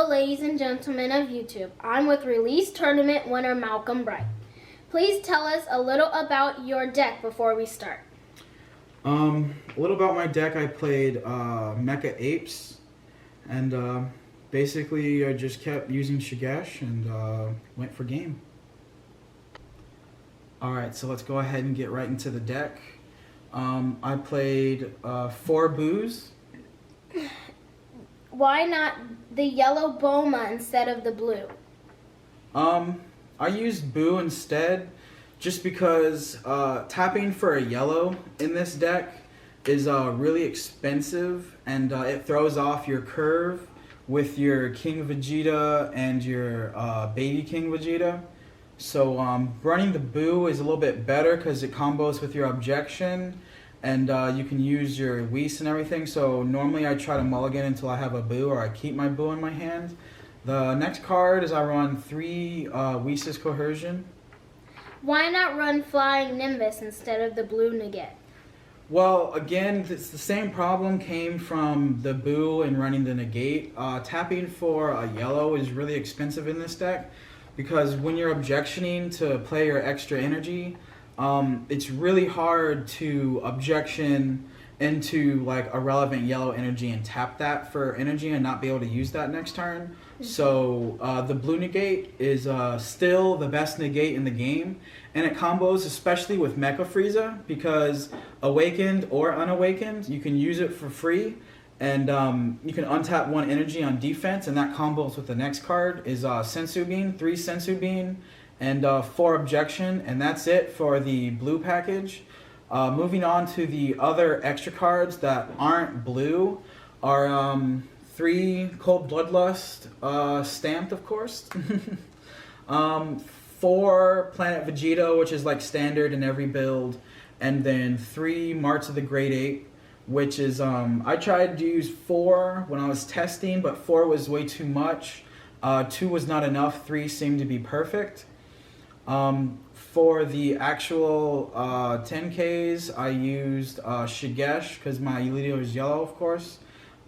Hello, ladies and gentlemen of YouTube. I'm with Release Tournament winner Malcolm Bright. Please tell us a little about your deck before we start. A little about my deck. I played Mecha Apes, and basically I just kept using Shigesh and went for game. Alright, so let's go ahead and get right into the deck. I played 4 boos. Why not the yellow Boma instead of the blue? I used Boo instead just because tapping for a yellow in this deck is really expensive, and it throws off your curve with your King Vegeta and your baby King Vegeta. So running the Boo is a little bit better because it combos with your objection, and you can use your Whis and everything. So normally I try to mulligan until I have a Boo, or I keep my Boo in my hand. The next card is I run 3 Whis Coercion. Why not run Flying Nimbus instead of the blue Nugget? Well, again, it's the same problem came from the Boo and running the Negate. Tapping for a yellow is really expensive in this deck because when you're objectioning to play your extra energy, it's really hard to objection into like a relevant yellow energy and tap that for energy and not be able to use that next turn. So the blue negate is still the best negate in the game, and it combos especially with Mecha Frieza because awakened or unawakened, you can use it for free, and you can untap 1 energy on defense, and that combos with the next card is Sensu Bean, 3 Sensu Bean, and 4 objection, and that's it for the blue package. Moving on to the other extra cards that aren't blue are 3 Cold Bloodlust, stamped of course, 4 Planet Vegeta, which is like standard in every build, and then 3 March of the Great Ape, which is, I tried to use 4 when I was testing, but 4 was way too much. 2 was not enough, 3 seemed to be perfect. For the actual 10Ks, I used Shigesh because my Elito is yellow, of course.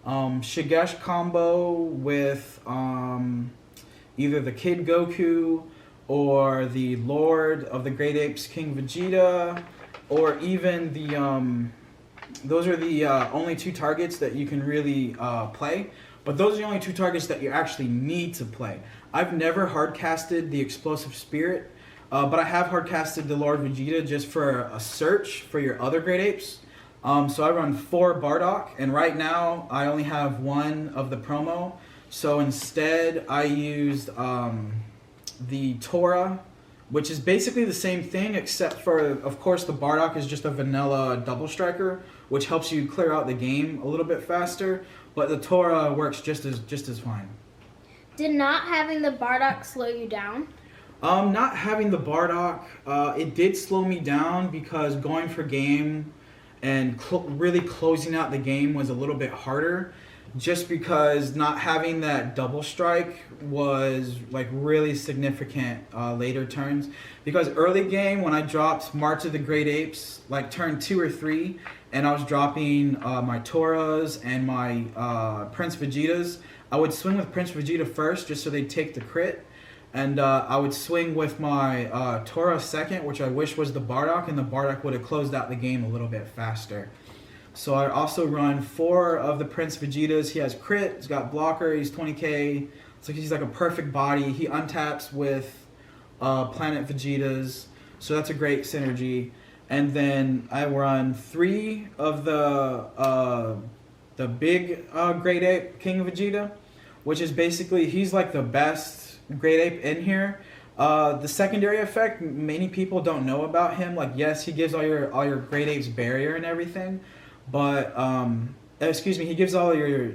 Shigesh combo with either the Kid Goku or the Lord of the Great Apes King Vegeta, or even the those are the only 2 targets that you can really play. But those are the only 2 targets that you actually need to play. I've never hard-casted the Explosive Spirit, but I have hard-casted the Lord Vegeta just for a search for your other Great Apes. So I run 4 Bardock, and right now I only have 1 of the promo. So instead I used the Tora, which is basically the same thing, except for, of course, the Bardock is just a vanilla double striker, which helps you clear out the game a little bit faster, but the Tora works just as fine. Did not having the Bardock slow you down? Not having the Bardock, it did slow me down because going for game and really closing out the game was a little bit harder, just because not having that double strike was like really significant later turns. Because early game when I dropped March of the Great Apes, like turn 2 or 3, and I was dropping my Toras and my Prince Vegetas, I would swing with Prince Vegeta first just so they'd take the crit. And I would swing with my Tora second, which I wish was the Bardock, and the Bardock would have closed out the game a little bit faster. So I also run 4 of the Prince Vegetas. He has crit, he's got blocker, he's 20k. So he's like a perfect body. He untaps with Planet Vegetas, so that's a great synergy. And then I run 3 of the big Great Ape King Vegeta, which is basically, he's like the best Great Ape in here. The secondary effect, many people don't know about him. Like, yes, he gives all your Great Apes barrier and everything, but he gives all your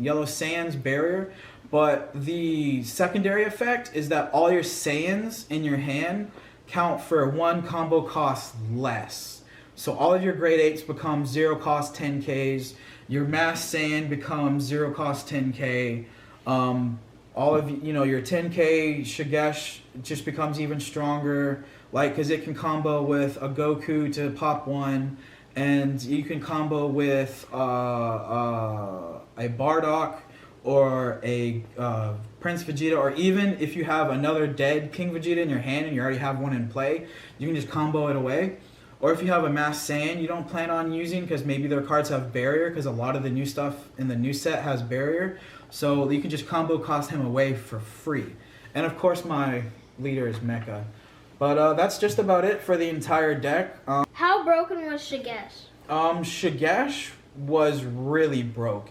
Yellow Saiyans barrier. But the secondary effect is that all your Saiyans in your hand count for 1 combo cost less. So all of your Great Apes become 0 cost 10Ks. Your Mass Saiyan becomes 0 cost 10K. All of your 10K Shigesh just becomes even stronger, like because it can combo with a Goku to pop 1, and you can combo with a Bardock or a Prince Vegeta, or even if you have another dead King Vegeta in your hand and you already have one in play, you can just combo it away. Or if you have a Masked Saiyan you don't plan on using because maybe their cards have barrier, because a lot of the new stuff in the new set has barrier, so you can just combo cost him away for free. And of course my leader is Mecha. But that's just about it for the entire deck. How broken was Shigesh? Shigesh was really broke.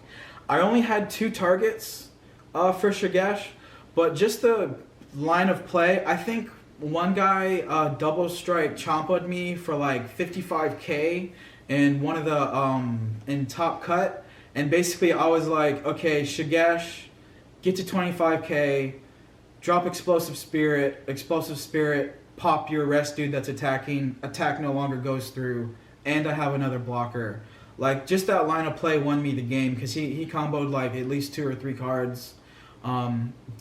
I only had 2 targets for Shigesh, but just the line of play, I think one guy double strike chompa'd me for like 55k in one of the in top cut, and basically I was like, okay, Shigesh, get to 25k, drop explosive spirit, pop your rest dude that's attacking, attack no longer goes through, and I have another blocker. Like, just that line of play won me the game, because he comboed like at least 2 or 3 cards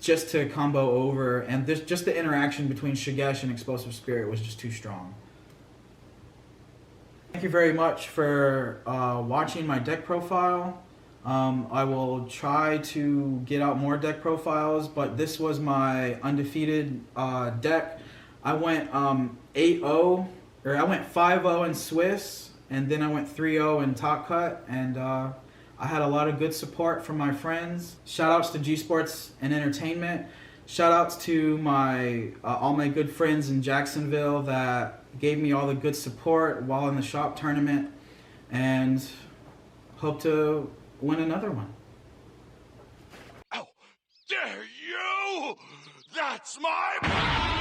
just to combo over, and just the interaction between Shigesh and Explosive Spirit was just too strong. Thank you very much for watching my deck profile. I will try to get out more deck profiles, but this was my undefeated deck. I went 8-0, or I went 5-0 in Swiss, and then I went 3-0 in Top Cut, and I had a lot of good support from my friends. Shout outs to G Sports and Entertainment. Shout outs to my all my good friends in Jacksonville that gave me all the good support while in the shop tournament, and hope to win another one. How dare you! That's my...